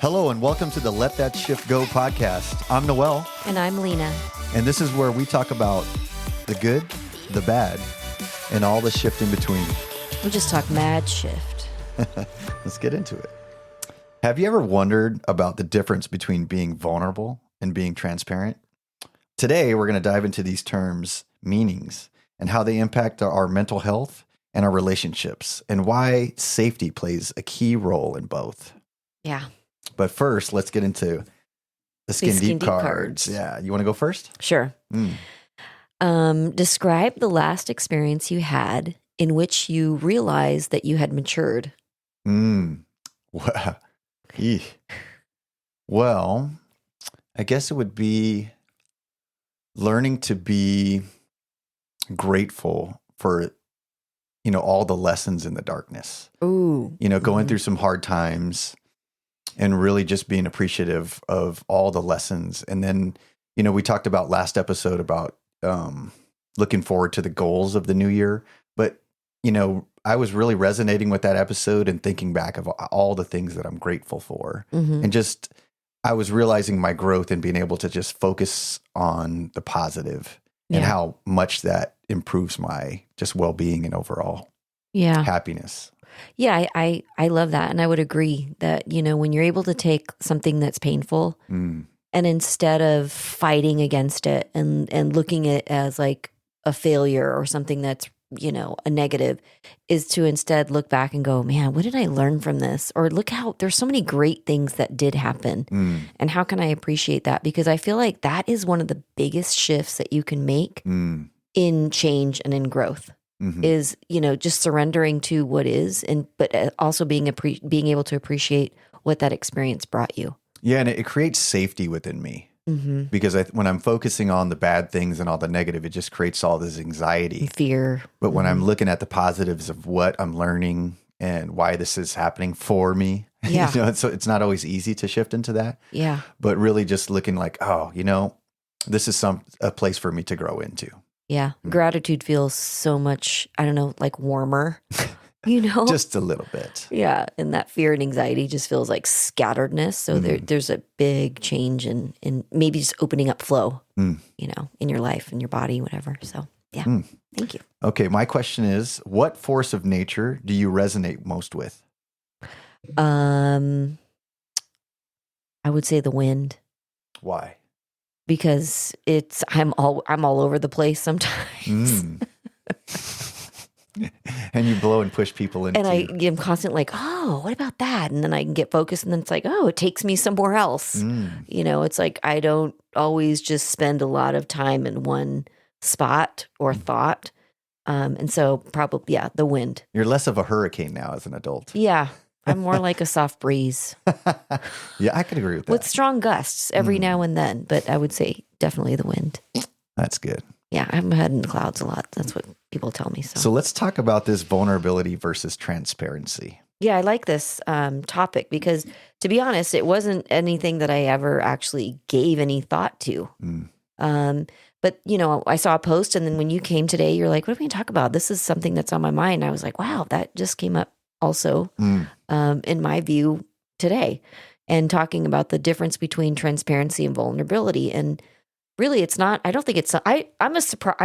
Hello and welcome to the Let That Shift Go podcast. I'm Noel. And I'm Lena. And this is where we talk about the good, the bad, and all the shift in between. We just talk mad shift. Let's get into it. Have you ever wondered about the difference between being vulnerable and being transparent? Today, we're going to dive into these terms, meanings, and how they impact our mental health and our relationships, and why safety plays a key role in both. Yeah. But first, let's get into the skin deep cards. Yeah. You want to go first? Sure. Describe the last experience you had in which you realized that you had matured. Well, well, I guess it would be learning to be grateful for, all the lessons in the darkness. Ooh. Going through some hard times and really just being appreciative of all the lessons. And then, we talked about last episode about looking forward to the goals of the new year. But, I was really resonating with that episode and thinking back of all the things that I'm grateful for. Mm-hmm. And just, I was realizing my growth and being able to just focus on the positive and how much that improves my just well-being and overall happiness. Yeah, I love that. And I would agree that, when you're able to take something that's painful and instead of fighting against it and looking at it as like a failure or something that's, a negative, is to instead look back and go, man, what did I learn from this? Or look how there's so many great things that did happen. And how can I appreciate that? Because I feel like that is one of the biggest shifts that you can make in change and in growth. Is, just surrendering to what is, but also being able to appreciate what that experience brought you. Yeah, and it creates safety within me because when I'm focusing on the bad things and all the negative, it just creates all this anxiety, fear. But when I'm looking at the positives of what I'm learning and why this is happening for me, so it's not always easy to shift into that. Yeah, but really just looking like, this is a place for me to grow into. Yeah. Gratitude feels so much, I don't know, like warmer, Just a little bit. Yeah. And that fear and anxiety just feels like scatteredness. So there's a big change in maybe just opening up flow, in your life, in your body, whatever. So yeah. Thank you. Okay. My question is, what force of nature do you resonate most with? I would say the wind. Why? Because I'm all over the place sometimes. And you blow and push people into. And I am constantly like, oh, what about that? And then I can get focused, and then it's like, oh, it takes me somewhere else. It's like I don't always just spend a lot of time in one spot or thought. And so probably, the wind. You're less of a hurricane now as an adult. Yeah. I'm more like a soft breeze. Yeah, I could agree with that. With strong gusts every now and then, but I would say definitely the wind. That's good. Yeah, I'm head in the clouds a lot. That's what people tell me. So let's talk about this vulnerability versus transparency. Yeah, I like this topic because, to be honest, it wasn't anything that I ever actually gave any thought to. But, I saw a post, and then when you came today, you're like, what are we going to talk about? This is something that's on my mind. I was like, wow, that just came up also in my view today, and talking about the difference between transparency and vulnerability. And really, it's not, I don't think it's, I'm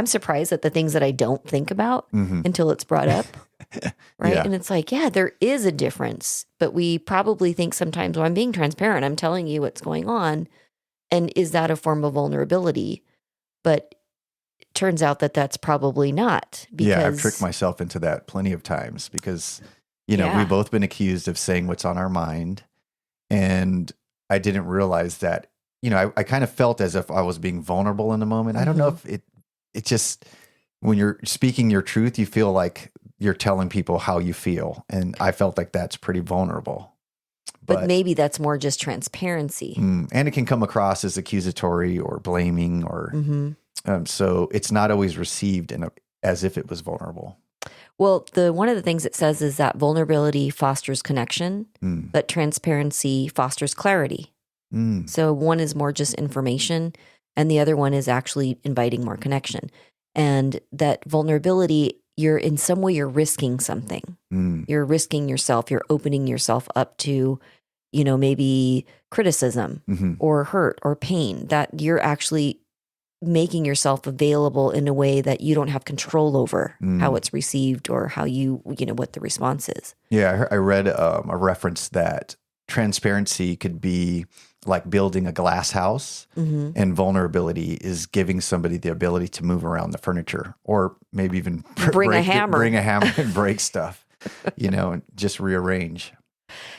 surprised at the things that I don't think about until it's brought up. Right. Yeah. And it's like, there is a difference, but we probably think sometimes, well, I'm being transparent. I'm telling you what's going on. And is that a form of vulnerability? But it turns out that that's probably not. Because, I've tricked myself into that plenty of times because, we've both been accused of saying what's on our mind. And I didn't realize that, I kind of felt as if I was being vulnerable in the moment. I don't know if it just, when you're speaking your truth, you feel like you're telling people how you feel. And I felt like that's pretty vulnerable. But maybe that's more just transparency. And it can come across as accusatory or blaming or, so it's not always received as if it was vulnerable. Well, one of the things it says is that vulnerability fosters connection, but transparency fosters clarity. So one is more just information, and the other one is actually inviting more connection. And that vulnerability, in some way, you're risking something. You're risking yourself. You're opening yourself up to maybe criticism or hurt or pain, that you're actually making yourself available in a way that you don't have control over how it's received or how what the response is. Yeah, I read a reference that transparency could be like building a glass house, and vulnerability is giving somebody the ability to move around the furniture, or maybe even bring a hammer and break stuff, and just rearrange.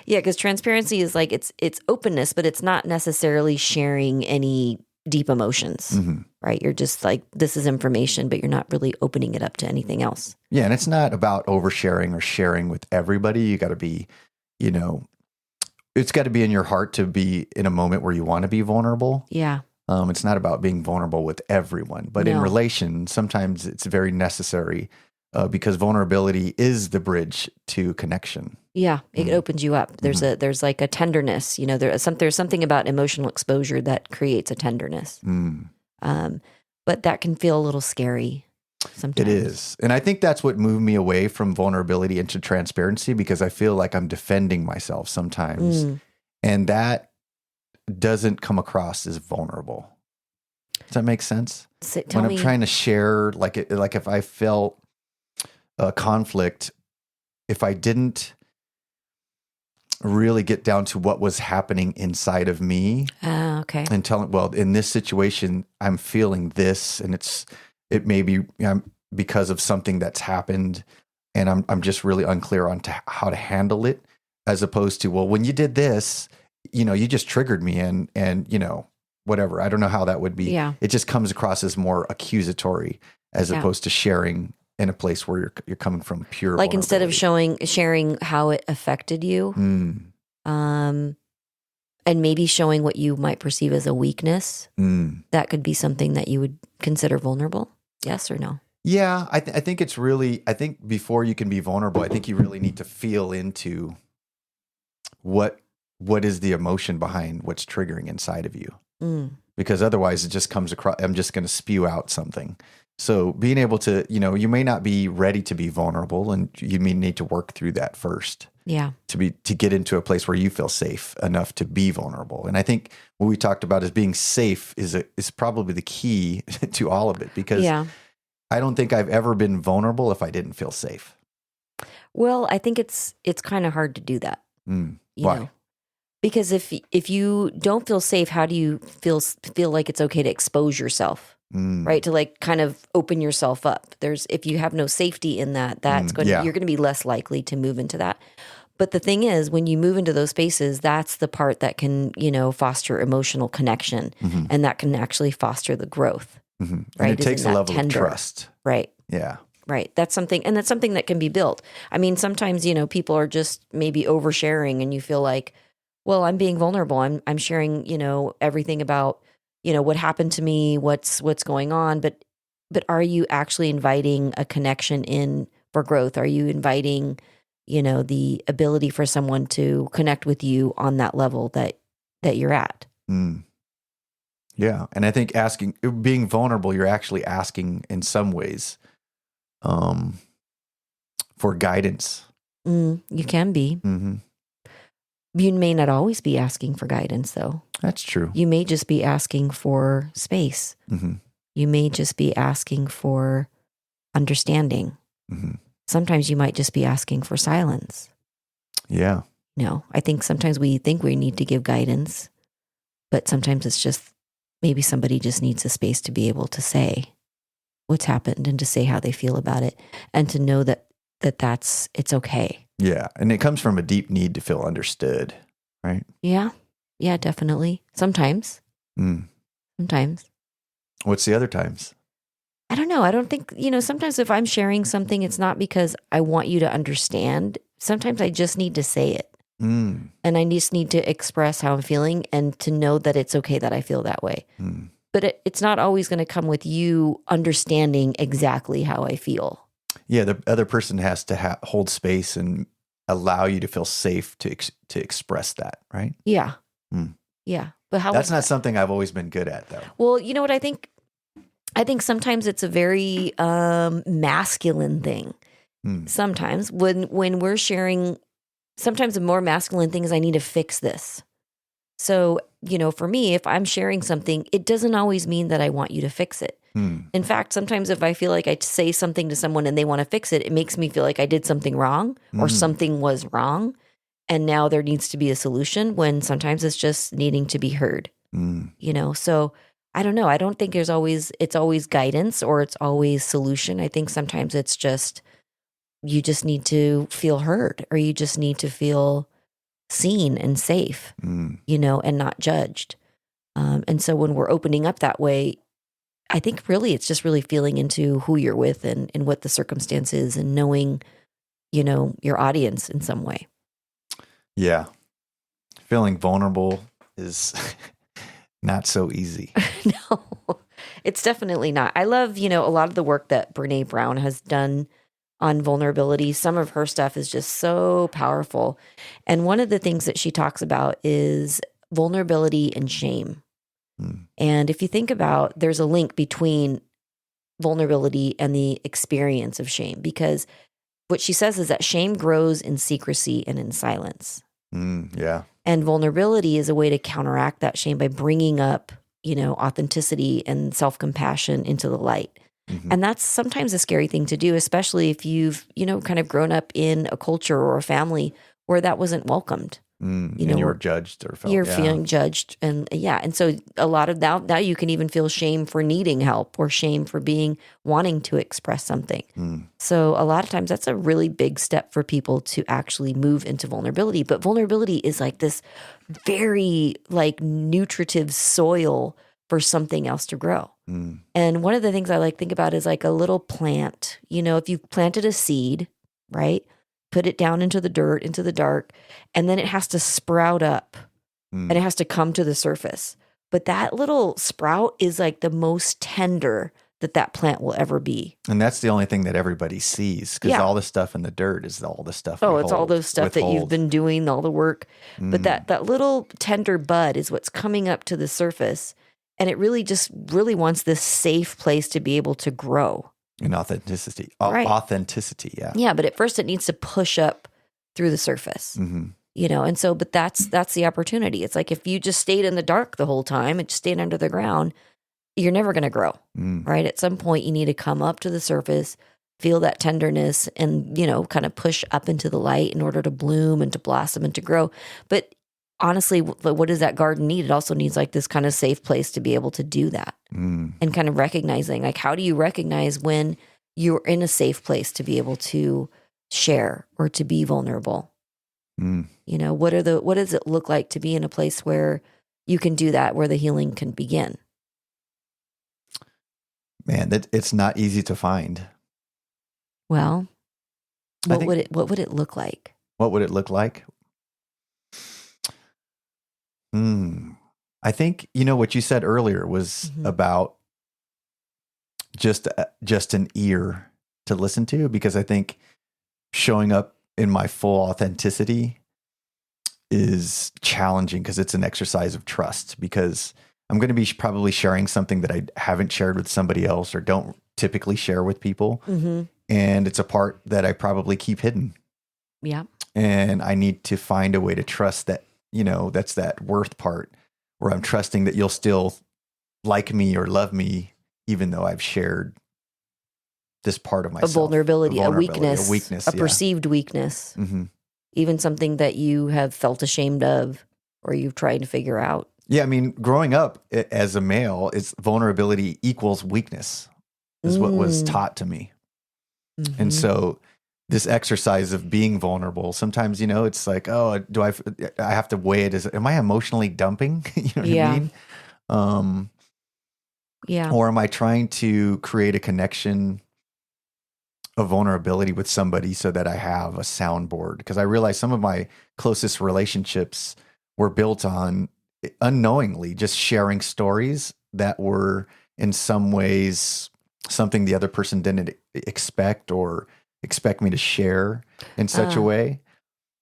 Yeah, because transparency is like it's openness, but it's not necessarily sharing any deep emotions, right? You're just like, this is information, but you're not really opening it up to anything else. Yeah, and it's not about oversharing or sharing with everybody. You got to be, it's got to be in your heart to be in a moment where you want to be vulnerable. Yeah. It's not about being vulnerable with everyone, but in relation, sometimes it's very necessary because vulnerability is the bridge to connection. Yeah, it opens you up. There's like a tenderness, there's something about emotional exposure that creates a tenderness. But that can feel a little scary sometimes. It is. And I think that's what moved me away from vulnerability into transparency, because I feel like I'm defending myself sometimes. And that doesn't come across as vulnerable. Does that make sense? When I'm trying to share, like if I felt a conflict, if I didn't really get down to what was happening inside of me, okay, and telling, well, in this situation, I'm feeling this, and it may be because of something that's happened, and I'm just really unclear on how to handle it, as opposed to, well, when you did this, you just triggered me, and whatever. I don't know how that would be. Yeah. It just comes across as more accusatory, as opposed to sharing in a place where you're coming from pure, like instead of sharing how it affected you, and maybe showing what you might perceive as a weakness, that could be something that you would consider vulnerable. Yes or no? Yeah, I think it's really, I think before you can be vulnerable, I think you really need to feel into what is the emotion behind what's triggering inside of you. Because otherwise it just comes across, I'm just going to spew out something. So being able to, you may not be ready to be vulnerable, and you may need to work through that first. Yeah. To get into a place where you feel safe enough to be vulnerable. And I think what we talked about is being safe is probably the key to all of it, because I don't think I've ever been vulnerable if I didn't feel safe. Well, I think it's kind of hard to do that. Why? Because if you don't feel safe, how do you feel like it's okay to expose yourself? Right? To like kind of open yourself up. If you have no safety in that, you're going to be less likely to move into that. But the thing is, when you move into those spaces, that's the part that can, foster emotional connection, and that can actually foster the growth. Right? And it takes a level of trust. Right. Yeah. Right. That's something that can be built. I mean, sometimes, people are just maybe oversharing, and you feel like, well, I'm being vulnerable. I'm sharing, everything about, what happened to me, what's going on. But are you actually inviting a connection in for growth? Are you inviting, the ability for someone to connect with you on that level that you're at? Yeah. And I think being vulnerable, you're actually asking in some ways for guidance. You can be. You may not always be asking for guidance, though. That's true. You may just be asking for space. You may just be asking for understanding. Sometimes you might just be asking for silence. Yeah. No, I think sometimes we think we need to give guidance, but sometimes it's just maybe somebody just needs a space to be able to say what's happened and to say how they feel about it, and to know that it's okay. Yeah. And it comes from a deep need to feel understood, right? Yeah. Yeah, definitely. Sometimes. Sometimes. What's the other times? I don't know. I don't think, sometimes if I'm sharing something, it's not because I want you to understand. Sometimes I just need to say it. And I just need to express how I'm feeling, and to know that it's okay that I feel that way. But it's not always going to come with you understanding exactly how I feel. Yeah, the other person has to hold space and allow you to feel safe to express that, right? Yeah. Yeah. But how? That's not something I've always been good at, though. Well, you know what I think? I think sometimes it's a very masculine thing. Sometimes when we're sharing sometimes the more masculine thing is I need to fix this. So, for me, if I'm sharing something, it doesn't always mean that I want you to fix it. In fact, sometimes if I feel like I say something to someone and they want to fix it, it makes me feel like I did something wrong or something was wrong. And now there needs to be a solution, when sometimes it's just needing to be heard, So I don't know. I don't think it's always guidance or it's always solution. I think sometimes it's just, you just need to feel heard, or you just need to feel seen and safe, and not judged. And so when we're opening up that way, I think really it's just really feeling into who you're with and what the circumstance is, and knowing, your audience in some way. Yeah. Feeling vulnerable is not so easy. No, it's definitely not. I love, a lot of the work that Brene Brown has done on vulnerability. Some of her stuff is just so powerful. And one of the things that she talks about is vulnerability and shame. And if you think about, there's a link between vulnerability and the experience of shame, because what she says is that shame grows in secrecy and in silence. Yeah. And vulnerability is a way to counteract that shame by bringing up, authenticity and self-compassion into the light. And that's sometimes a scary thing to do, especially if you've, kind of grown up in a culture or a family where that wasn't welcomed. And you were judged or felt, you're feeling judged. And and so a lot of now you can even feel shame for needing help, or shame for wanting to express something. So a lot of times that's a really big step for people to actually move into vulnerability. But vulnerability is like this very nutritive soil for something else to grow. And one of the things I think about is like a little plant. If you've planted a seed, right? Put it down into the dirt, into the dark, and then it has to sprout up and it has to come to the surface. But that little sprout is like the most tender that plant will ever be. And that's the only thing that everybody sees, because all the stuff in the dirt is all the stuff. It's all those stuff that you've been doing, all the work. But that little tender bud is what's coming up to the surface. And it really wants this safe place to be able to grow. And authenticity. Right. Authenticity, yeah. Yeah, but at first it needs to push up through the surface. And so, but that's the opportunity. It's like if you just stayed in the dark the whole time and just stayed under the ground, you're never going to grow, right? At some point you need to come up to the surface, feel that tenderness, and, kind of push up into the light in order to bloom and to blossom and to grow. But honestly, what does that garden need? It also needs like this kind of safe place to be able to do that. And kind of recognizing, like, how do you recognize when you're in a safe place to be able to share or to be vulnerable? What does it look like to be in a place where you can do that, where the healing can begin? Man, it's not easy to find. Well, what would it look like? What would it look like? I think, what you said earlier was about just an ear to listen to, because I think showing up in my full authenticity is challenging, because it's an exercise of trust, because I'm going to be probably sharing something that I haven't shared with somebody else or don't typically share with people. And it's a part that I probably keep hidden. Yeah. And I need to find a way to trust that, that's that worth part, where I'm trusting that you'll still like me or love me, even though I've shared this part of myself. A vulnerability, a weakness, a yeah. perceived weakness, even something that you have felt ashamed of or you've tried to figure out. Yeah, I mean, growing up as a male, it's vulnerability equals weakness is what was taught to me. And so this exercise of being vulnerable, sometimes, it's like, oh, I have to weigh it as, am I emotionally dumping? You know what I mean? Or am I trying to create a connection of vulnerability with somebody so that I have a soundboard? Because I realize some of my closest relationships were built on unknowingly just sharing stories that were in some ways something the other person didn't expect or expect me to share in such a way.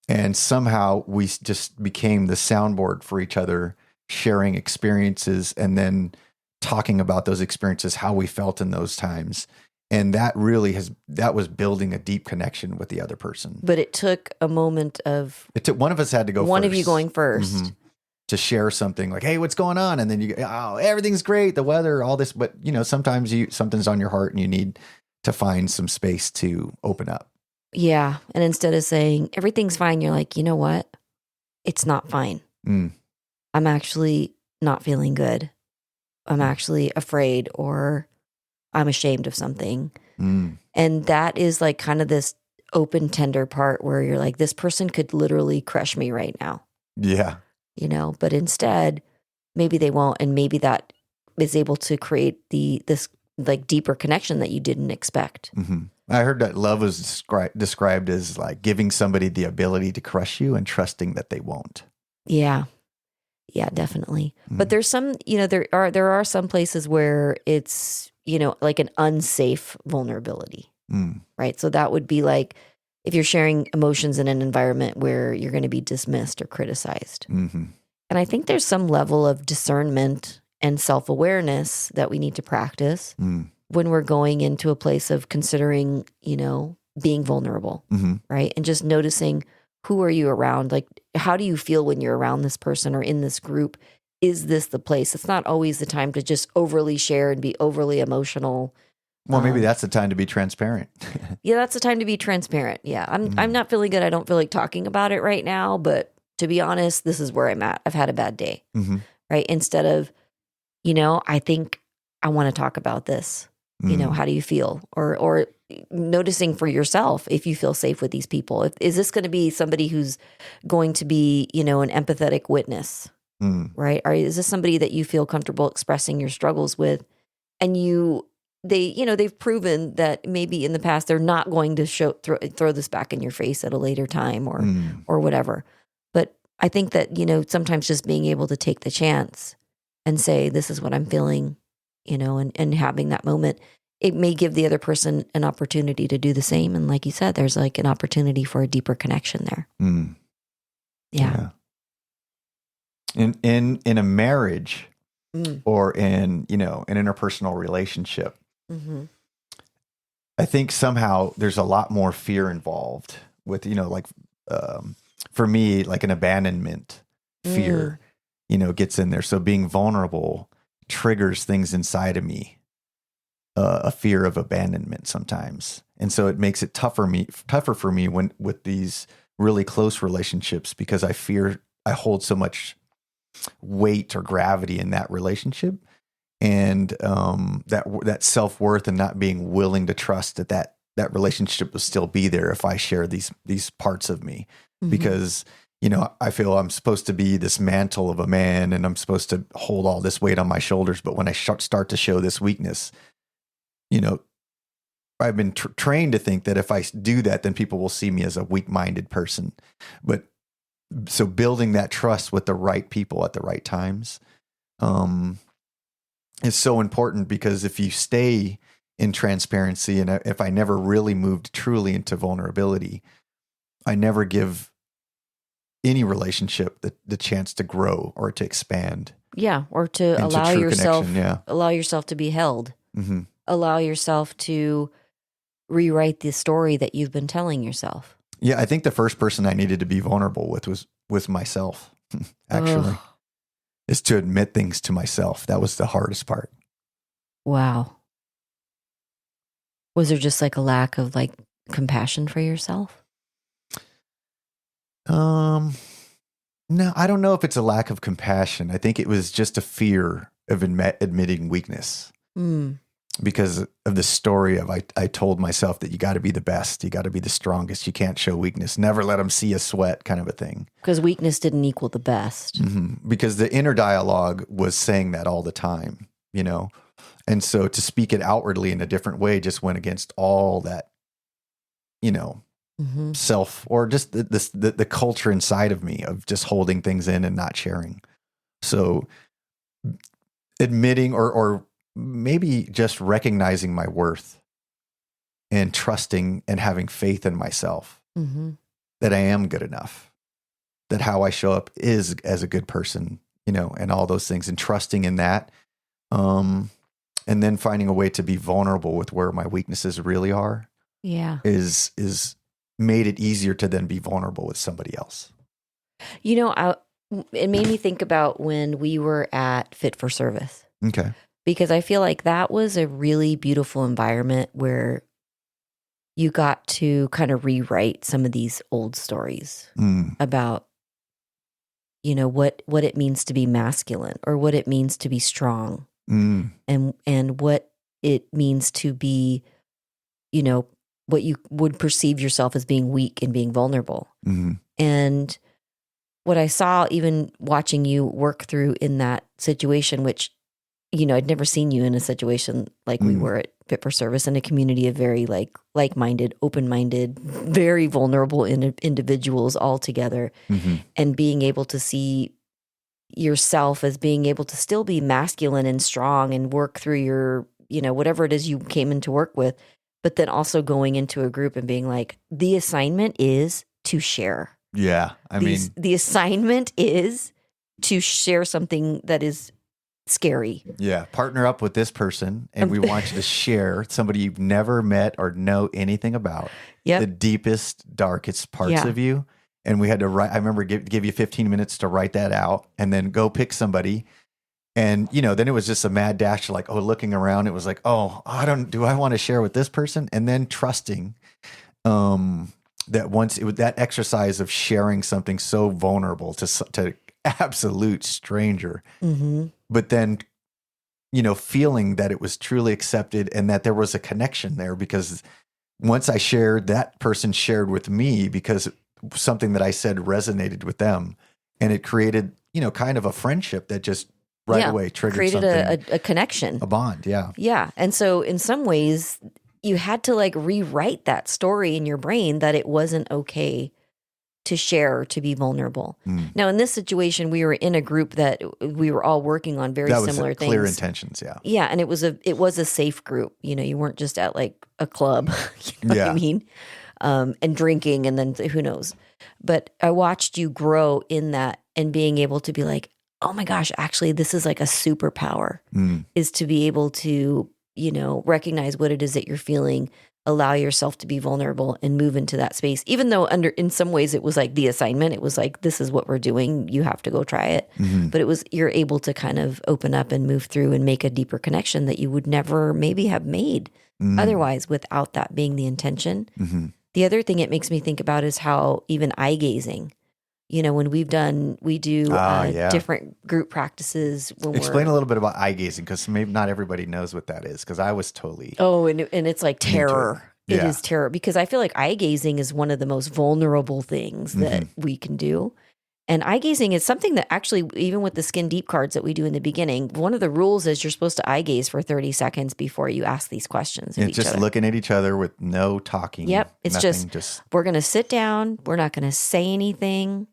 And somehow we just became the soundboard for each other, sharing experiences and then talking about those experiences, how we felt in those times. And that was building a deep connection with the other person. But it took a moment of... It took one of us had to go one first. of you going first. Mm-hmm. To share something like, hey, what's going on? And then you go, oh, everything's great, the weather, all this. But, sometimes something's on your heart and you need to find some space to open up. Yeah. And instead of saying everything's fine, you're like, you know what? It's not fine. I'm actually not feeling good. I'm actually afraid, or I'm ashamed of something. And that is like kind of this open, tender part where you're like, this person could literally crush me right now. Yeah. But instead, maybe they won't. And maybe that is able to create this like deeper connection that you didn't expect. Mm-hmm. I heard that love was described as like giving somebody the ability to crush you and trusting that they won't. Yeah. Yeah, definitely. But there's some, there are some places where it's, like an unsafe vulnerability, right? So that would be like if you're sharing emotions in an environment where you're going to be dismissed or criticized. And I think there's some level of discernment and self-awareness that we need to practice when we're going into a place of considering, being vulnerable, right? And just noticing, who are you around? Like, how do you feel when you're around this person or in this group? Is this the place? It's not always the time to just overly share and be overly emotional. Well, maybe that's the time to be transparent. Yeah, that's the time to be transparent. Yeah, I'm not feeling good. I don't feel like talking about it right now, but to be honest, this is where I'm at. I've had a bad day, right? Instead of, I think I want to talk about this. How do you feel? Or noticing for yourself if you feel safe with these people. Is this going to be somebody who's going to be, an empathetic witness, right? Or is this somebody that you feel comfortable expressing your struggles with? And they've proven that maybe in the past they're not going to throw this back in your face at a later time or whatever. But I think that, sometimes just being able to take the chance and say, this is what I'm feeling, and having that moment, it may give the other person an opportunity to do the same. And like you said, there's like an opportunity for a deeper connection there. Yeah. In a marriage or in, an interpersonal relationship, I think somehow there's a lot more fear involved with, for me, like an abandonment fear, gets in there. So being vulnerable triggers things inside of me, a fear of abandonment sometimes. And so it makes it tougher for me when with these really close relationships, because I fear I hold so much weight or gravity in that relationship, and that self-worth, and not being willing to trust that relationship will still be there if I share these parts of me, because I feel I'm supposed to be this mantle of a man and I'm supposed to hold all this weight on my shoulders. But when I start to show this weakness, I've been trained to think that if I do that, then people will see me as a weak-minded person. But so building that trust with the right people at the right times is so important, because if you stay in transparency, and if I never really moved truly into vulnerability, I never give any relationship the chance to grow or to expand. Yeah, or to allow yourself to be held. Allow yourself to rewrite the story that you've been telling yourself. Yeah, I think the first person I needed to be vulnerable with myself, actually, is to admit things to myself. That was the hardest part. Wow. Was there just like a lack of like compassion for yourself? No, I don't know if it's a lack of compassion. I think it was just a fear of admitting weakness. Because of the story of I told myself that you got to be the best, you got to be the strongest, you can't show weakness, never let them see a sweat, kind of a thing. Because weakness didn't equal the best. Because the inner dialogue was saying that all the time, and so to speak it outwardly in a different way just went against all that, self, or just the culture inside of me of just holding things in and not sharing. So admitting or maybe just recognizing my worth and trusting and having faith in myself, that I am good enough, that how I show up is as a good person, and all those things, and trusting in that, and then finding a way to be vulnerable with where my weaknesses really are is made it easier to then be vulnerable with somebody else. You know, it made me think about when we were at Fit for Service. Okay. Because I feel like that was a really beautiful environment where you got to kind of rewrite some of these old stories about, you know, what it means to be masculine or what it means to be strong and what it means to be, you know, what you would perceive yourself as being weak and being vulnerable. And what I saw even watching you work through in that situation, which, you know, I'd never seen you in a situation like we were at Fit for Service, in a community of very like-minded, open-minded, very vulnerable individuals all together, and being able to see yourself as being able to still be masculine and strong and work through your, you know, whatever it is you came into work with, but then also going into a group and being like, the assignment is to share. Yeah. I mean, the assignment is to share something that is scary. Yeah. Partner up with this person and we want you to share somebody you've never met or know anything about. The deepest, darkest parts of you. And we had to write, I remember give you 15 minutes to write that out and then go pick somebody. And, you know, then it was just a mad dash, like, oh, looking around, it was like, oh, do I want to share with this person? And then trusting, that once it was that exercise of sharing something so vulnerable to absolute stranger, but then, you know, feeling that it was truly accepted and that there was a connection there, because once I shared, that person shared with me because something that I said resonated with them, and it created, you know, kind of a friendship that just away created a connection, a bond. Yeah. Yeah. And so in some ways you had to like rewrite that story in your brain that it wasn't okay to share, to be vulnerable. Now, in this situation, we were in a group that we were all working on very similar things. Clear intentions, yeah. Yeah, and it was a safe group. You know, you weren't just at like a club, you know what I mean? And drinking, and then who knows. But I watched you grow in that and being able to be like, oh my gosh, actually, this is like a superpower, is to be able to, you know, recognize what it is that you're feeling, allow yourself to be vulnerable and move into that space. Even though in some ways it was like the assignment, it was like, this is what we're doing. You have to go try it. But you're able to kind of open up and move through and make a deeper connection that you would never maybe have made otherwise without that being the intention. The other thing it makes me think about is how even eye gazing, you know, when we do different group practices. Explain a little bit about eye gazing, because maybe not everybody knows what that is, because I was totally. Oh, and it's like terror. It is terror, because I feel like eye gazing is one of the most vulnerable things that we can do. And eye gazing is something that actually, even with the skin deep cards that we do in the beginning, one of the rules is you're supposed to eye gaze for 30 seconds before you ask these questions. It's just looking at each other with no talking. Yep. It's just, we're going to sit down. We're not going to say anything.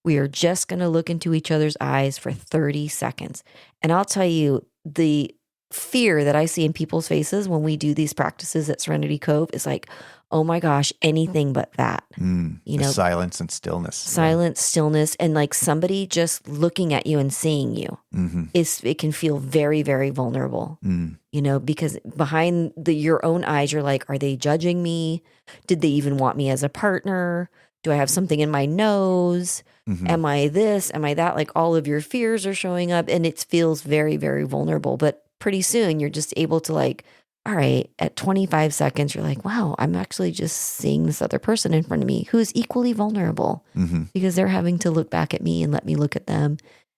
We are just going to look into each other's eyes for 30 seconds. And I'll tell you, the fear that I see in people's faces when we do these practices at Serenity Cove is like, oh my gosh, anything but that. You know, silence and stillness. Silence, stillness, and like somebody just looking at you and seeing you it can feel very, very vulnerable. You know, because behind your own eyes, you're like, are they judging me? Did they even want me as a partner? Do I have something in my nose? Am I this? Am I that? Like all of your fears are showing up, and it feels very, very vulnerable. But pretty soon you're just able to like, all right, at 25 seconds, you're like, wow, I'm actually just seeing this other person in front of me who is equally vulnerable because they're having to look back at me and let me look at them.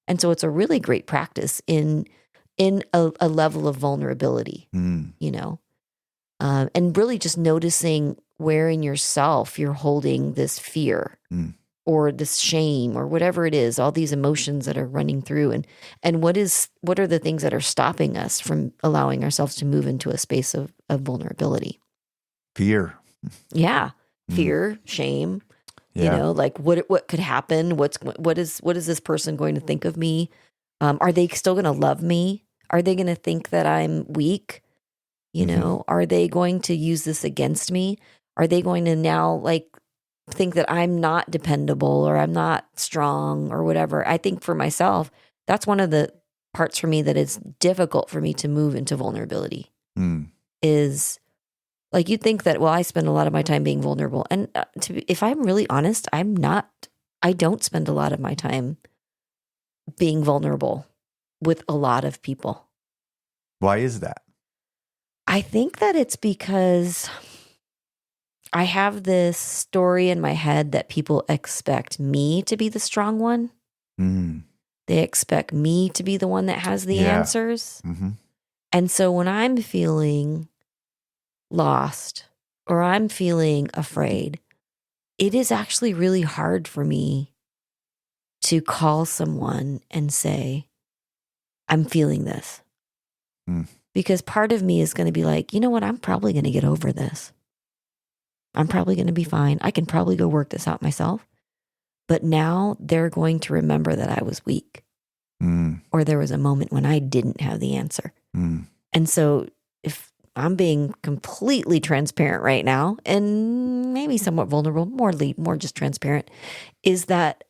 And so it's a really great practice in a level of vulnerability, you know, and really just noticing where in yourself you're holding this fear or this shame or whatever it is, all these emotions that are running through, and what are the things that are stopping us from allowing ourselves to move into a space of vulnerability? Fear. Yeah. Fear, shame, you know, like what could happen? What is this person going to think of me? Are they still going to love me? Are they going to think that I'm weak? You know, are they going to use this against me? Are they going to now like think that I'm not dependable or I'm not strong or whatever? I think for myself, that's one of the parts for me that it's difficult for me to move into vulnerability is like, you'd think that, well, I spend a lot of my time being vulnerable. And if I'm really honest, I don't spend a lot of my time being vulnerable with a lot of people. Why is that? I think that it's because I have this story in my head that people expect me to be the strong one. They expect me to be the one that has the answers. And so when I'm feeling lost or I'm feeling afraid, it is actually really hard for me to call someone and say, I'm feeling this. Because part of me is going to be like, you know what? I'm probably going to get over this. I'm probably going to be fine. I can probably go work this out myself. But now they're going to remember that I was weak. Or there was a moment when I didn't have the answer. And so if I'm being completely transparent right now, and maybe somewhat vulnerable, more just transparent, is that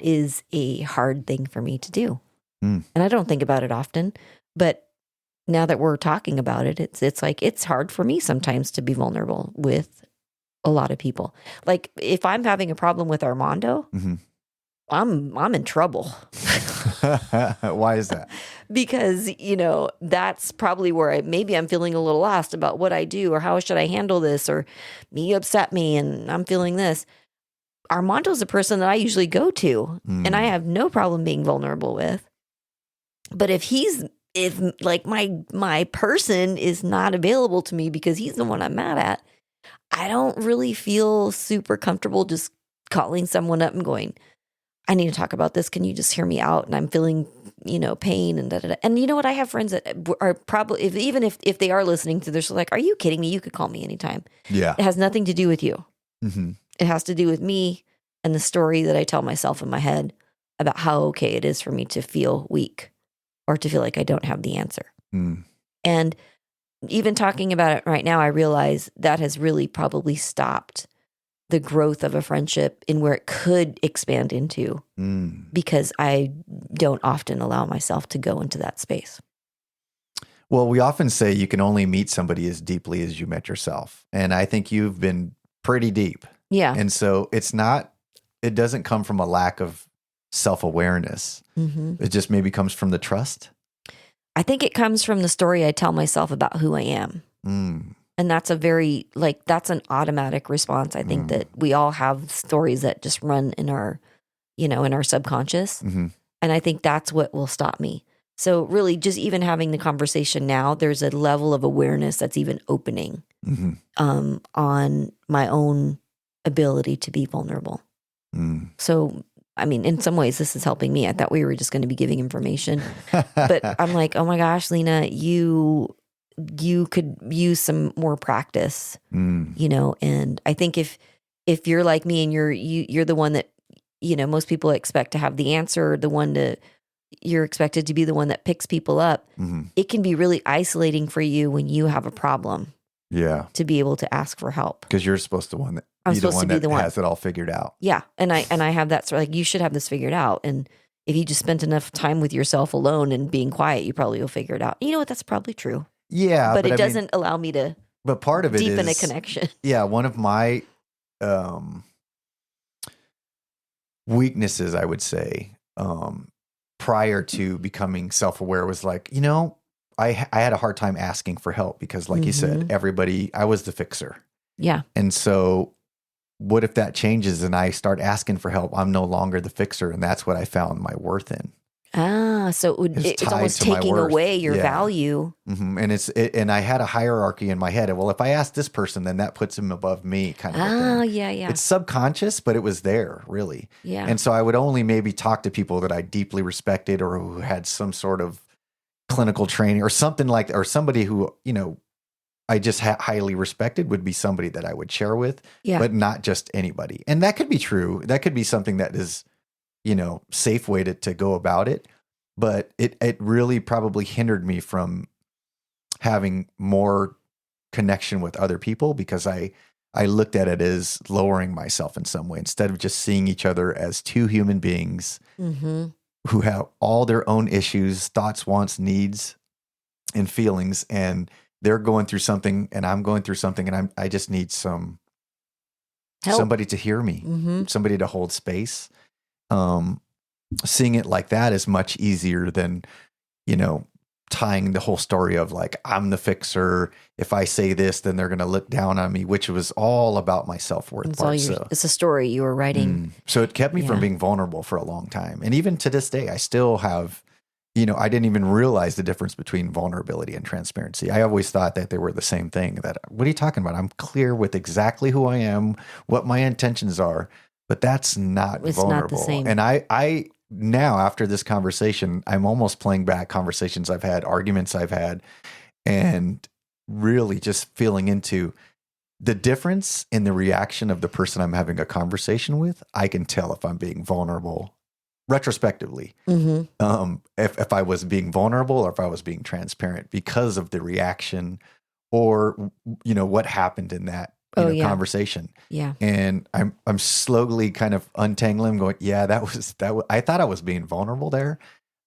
is a hard thing for me to do. And I don't think about it often, but now that we're talking about it, it's like, it's hard for me sometimes to be vulnerable with a lot of people. Like if I'm having a problem with Armando, I'm in trouble. Why is that? Because, that's probably where maybe I'm feeling a little lost about what I do or how should I handle this, or me upset me and I'm feeling this. Armando's a person that I usually go to and I have no problem being vulnerable with. But if like my person is not available to me because he's the one I'm mad at, I don't really feel super comfortable just calling someone up and going, I need to talk about this. Can you just hear me out? And I'm feeling, pain and da-da-da. And you know what? I have friends that are probably, even if they are listening to this, like, are you kidding me? You could call me anytime. Yeah. It has nothing to do with you. It has to do with me and the story that I tell myself in my head about how okay it is for me to feel weak or to feel like I don't have the answer. And even talking about it right now, I realize that has really probably stopped the growth of a friendship in where it could expand into, because I don't often allow myself to go into that space. Well, we often say you can only meet somebody as deeply as you met yourself. And I think you've been pretty deep. Yeah. And so it doesn't come from a lack of self-awareness. It just maybe comes from the trust. I think it comes from the story I tell myself about who I am. And that's that's an automatic response. I think that we all have stories that just run in our, in our subconscious. And I think that's what will stop me. So really just even having the conversation now, there's a level of awareness that's even opening on my own ability to be vulnerable. So, I mean, in some ways this is helping me. I thought we were just going to be giving information, but I'm like, oh my gosh, Lena, you could use some more practice, and I think if you're like me and you're the one that, most people expect to have the answer, you're expected to be the one that picks people up. It can be really isolating for you when you have a problem. Yeah. To be able to ask for help. Because you're supposed to be the one that has it all figured out. Yeah. And I have that sort of like, you should have this figured out. And if you just spent enough time with yourself alone and being quiet, you probably will figure it out. You know what? That's probably true. Yeah. But it doesn't allow me to but part of it deepen is, a connection. Yeah. One of my weaknesses, I would say, prior to becoming self-aware was like, I had a hard time asking for help because like you said, I was the fixer. Yeah. And so what if that changes and I start asking for help? I'm no longer the fixer. And that's what I found my worth in. So it's almost taking away your value. And I had a hierarchy in my head. Well, if I ask this person, then that puts him above me kind of thing. Yeah. It's subconscious, but it was there really. Yeah. And so I would only maybe talk to people that I deeply respected or who had some sort of clinical training or something like, or somebody who, I just highly respected would be somebody that I would share with, but not just anybody. And that could be true. That could be something that is, safe way to go about it. But it really probably hindered me from having more connection with other people because I looked at it as lowering myself in some way instead of just seeing each other as two human beings who have all their own issues, thoughts, wants, needs, and feelings, and they're going through something, and I'm going through something, and I just need Help. somebody to hear me, somebody to hold space. Seeing it like that is much easier than, tying the whole story of like, I'm the fixer. If I say this, then they're going to look down on me, which was all about my self-worth part. It's a story you were writing. So it kept me from being vulnerable for a long time. And even to this day, I still have, I didn't even realize the difference between vulnerability and transparency. I always thought that they were the same thing. What are you talking about? I'm clear with exactly who I am, what my intentions are, but that's not It's vulnerable. not the same. And I now, after this conversation, I'm almost playing back conversations I've had, arguments I've had, and really just feeling into the difference in the reaction of the person I'm having a conversation with. I can tell if I'm being vulnerable retrospectively. If I was being vulnerable or if I was being transparent because of the reaction or, what happened in that conversation. Yeah. And I'm slowly kind of untangling, going, yeah, that was, I thought I was being vulnerable there.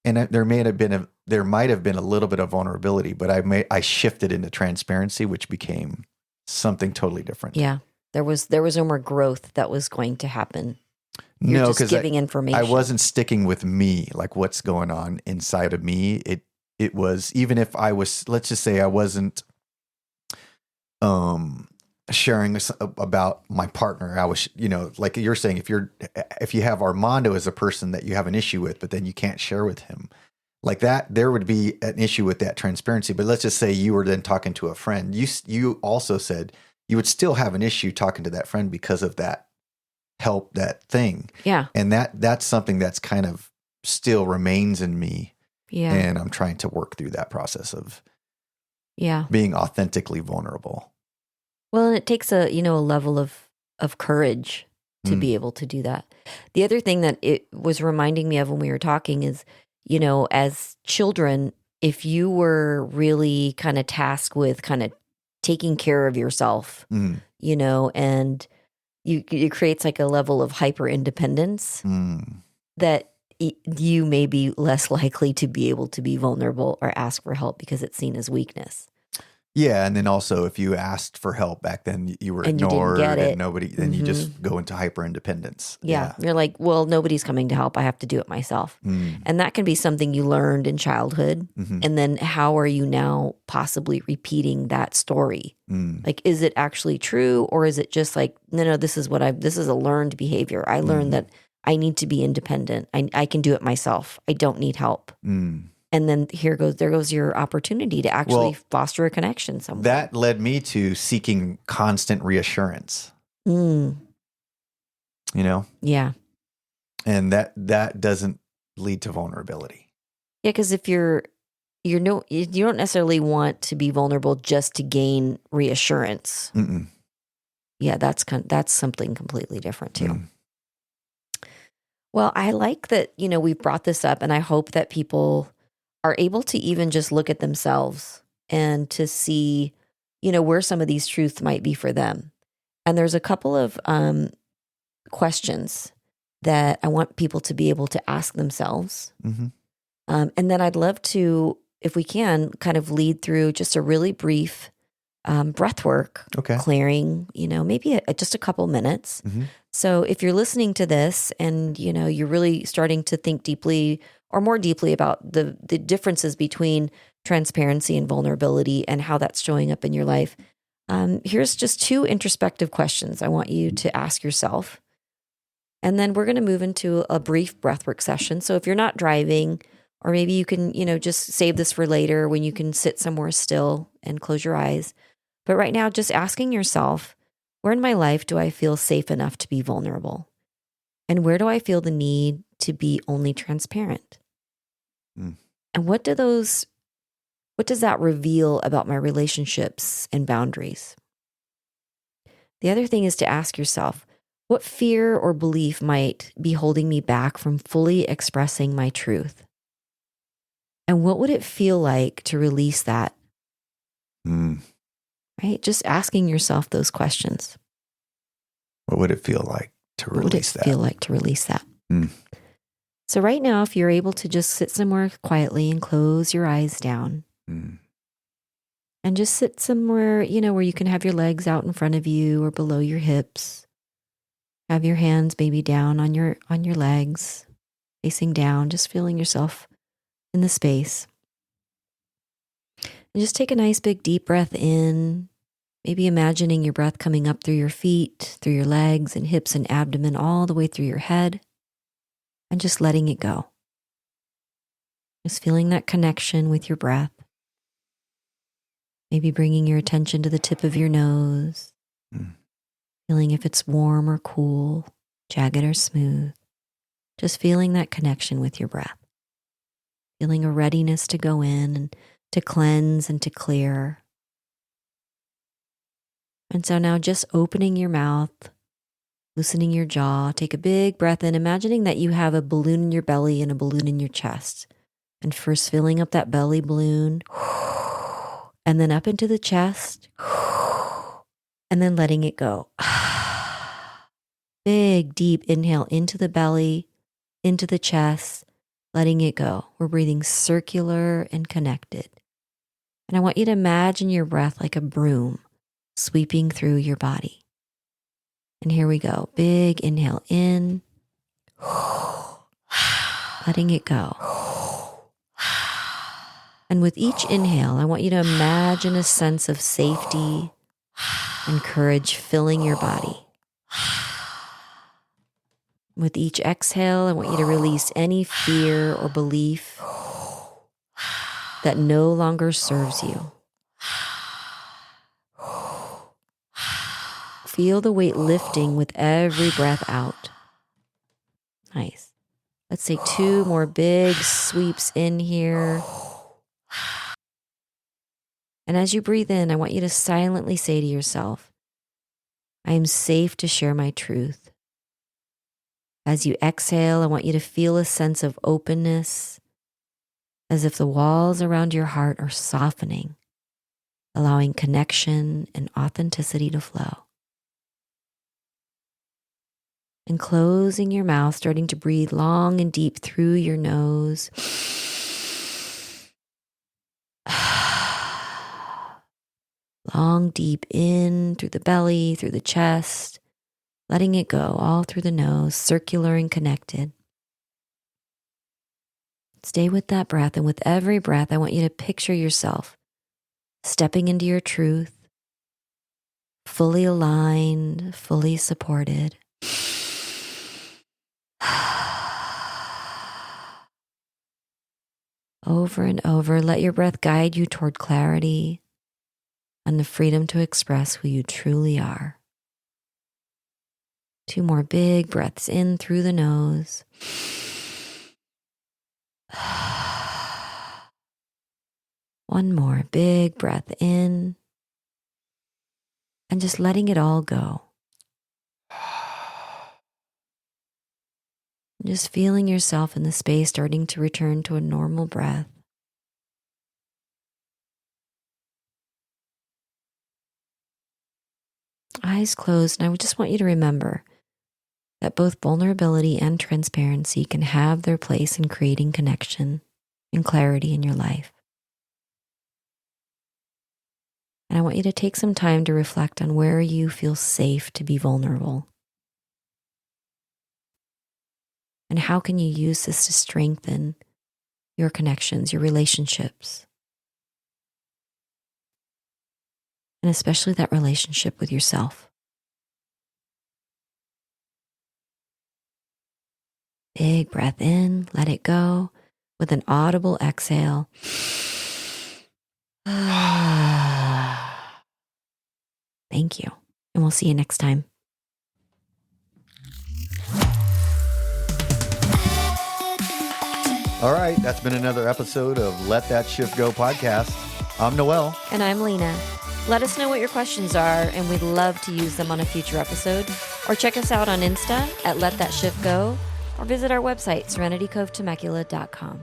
And there might have been a little bit of vulnerability, but I shifted into transparency, which became something totally different. Yeah. There was no more growth that was going to happen. You're just giving information. I wasn't sticking with me, like what's going on inside of me. It was, even if I was, let's just say I wasn't, sharing about my partner. I was, like you're saying, if you have Armando as a person that you have an issue with, but then you can't share with him like that, there would be an issue with that transparency. But let's just say you were then talking to a friend. You also said you would still have an issue talking to that friend because of that that thing. Yeah. And that's something that's kind of still remains in me. Yeah. And I'm trying to work through that process of being authentically vulnerable. Well, and it takes a level of courage to be able to do that. The other thing that it was reminding me of when we were talking is, as children, if you were really kind of tasked with kind of taking care of yourself, and it creates like a level of hyper independence that you may be less likely to be able to be vulnerable or ask for help because it's seen as weakness. Yeah, and then also if you asked for help back then, you were and ignored you didn't get it. And nobody. Then you just go into hyper independence. Yeah, you're like, well, nobody's coming to help. I have to do it myself, and that can be something you learned in childhood. And then how are you now possibly repeating that story? Like, is it actually true, or is it just like, no, this is a learned behavior. I learned that I need to be independent. I can do it myself. I don't need help. And then there goes your opportunity to actually foster a connection somewhere. That led me to seeking constant reassurance. Yeah. And that doesn't lead to vulnerability. Yeah, because if you don't necessarily want to be vulnerable just to gain reassurance. Yeah, that's something completely different too. Well, I like that, we've brought this up, and I hope that people are able to even just look at themselves and to see, where some of these truths might be for them. And there's a couple of questions that I want people to be able to ask themselves. And then I'd love to, if we can, kind of lead through just a really brief breath work, clearing, maybe just a couple minutes. So if you're listening to this and, you're really starting to think deeply or more deeply about the differences between transparency and vulnerability and how that's showing up in your life, here's just 2 introspective questions I want you to ask yourself. And then we're going to move into a brief breathwork session. So if you're not driving, or maybe you can, just save this for later when you can sit somewhere still and close your eyes. But right now, just asking yourself, where in my life do I feel safe enough to be vulnerable? And where do I feel the need to be only transparent? And what does that reveal about my relationships and boundaries? The other thing is to ask yourself, what fear or belief might be holding me back from fully expressing my truth? And what would it feel like to release that? Right? Just asking yourself those questions. What would it feel like to release that? What would it feel like to release that? So right now, if you're able to just sit somewhere quietly and close your eyes down and just sit somewhere, where you can have your legs out in front of you or below your hips. Have your hands maybe down on your legs, facing down, just feeling yourself in the space. And just take a nice big deep breath in, maybe imagining your breath coming up through your feet, through your legs and hips and abdomen, all the way through your head, and just letting it go. Just feeling that connection with your breath. Maybe bringing your attention to the tip of your nose, feeling if it's warm or cool, jagged or smooth. Just feeling that connection with your breath. Feeling a readiness to go in and to cleanse and to clear. And so now just opening your mouth, loosening your jaw, take a big breath in, imagining that you have a balloon in your belly and a balloon in your chest. And first filling up that belly balloon, and then up into the chest, and then letting it go. Big, deep inhale into the belly, into the chest, letting it go. We're breathing circular and connected. And I want you to imagine your breath like a broom sweeping through your body. And here we go. Big inhale in, letting it go. And with each inhale, I want you to imagine a sense of safety and courage filling your body. With each exhale, I want you to release any fear or belief that no longer serves you. Feel the weight lifting with every breath out. Nice. Let's say 2 more big sweeps in here. And as you breathe in, I want you to silently say to yourself, I am safe to share my truth. As you exhale, I want you to feel a sense of openness, as if the walls around your heart are softening, allowing connection and authenticity to flow. And closing your mouth, starting to breathe long and deep through your nose. Long, deep in through the belly, through the chest, letting it go all through the nose, circular and connected. Stay with that breath, and with every breath, I want you to picture yourself stepping into your truth, fully aligned, fully supported. Over and over, let your breath guide you toward clarity and the freedom to express who you truly are. 2 more big breaths in through the nose. One more big breath in, and just letting it all go. Just feeling yourself in the space starting to return to a normal breath. Eyes closed, and I would just want you to remember that both vulnerability and transparency can have their place in creating connection and clarity in your life. And I want you to take some time to reflect on where you feel safe to be vulnerable. And how can you use this to strengthen your connections, your relationships, and especially that relationship with yourself. Big breath in, let it go with an audible exhale. Thank you, and we'll see you next time. All right, that's been another episode of Let That Shift Go podcast. I'm Noel. And I'm Lena. Let us know what your questions are, and we'd love to use them on a future episode. Or check us out on Insta at Let That Shift Go, or visit our website, serenitycovetemecula.com.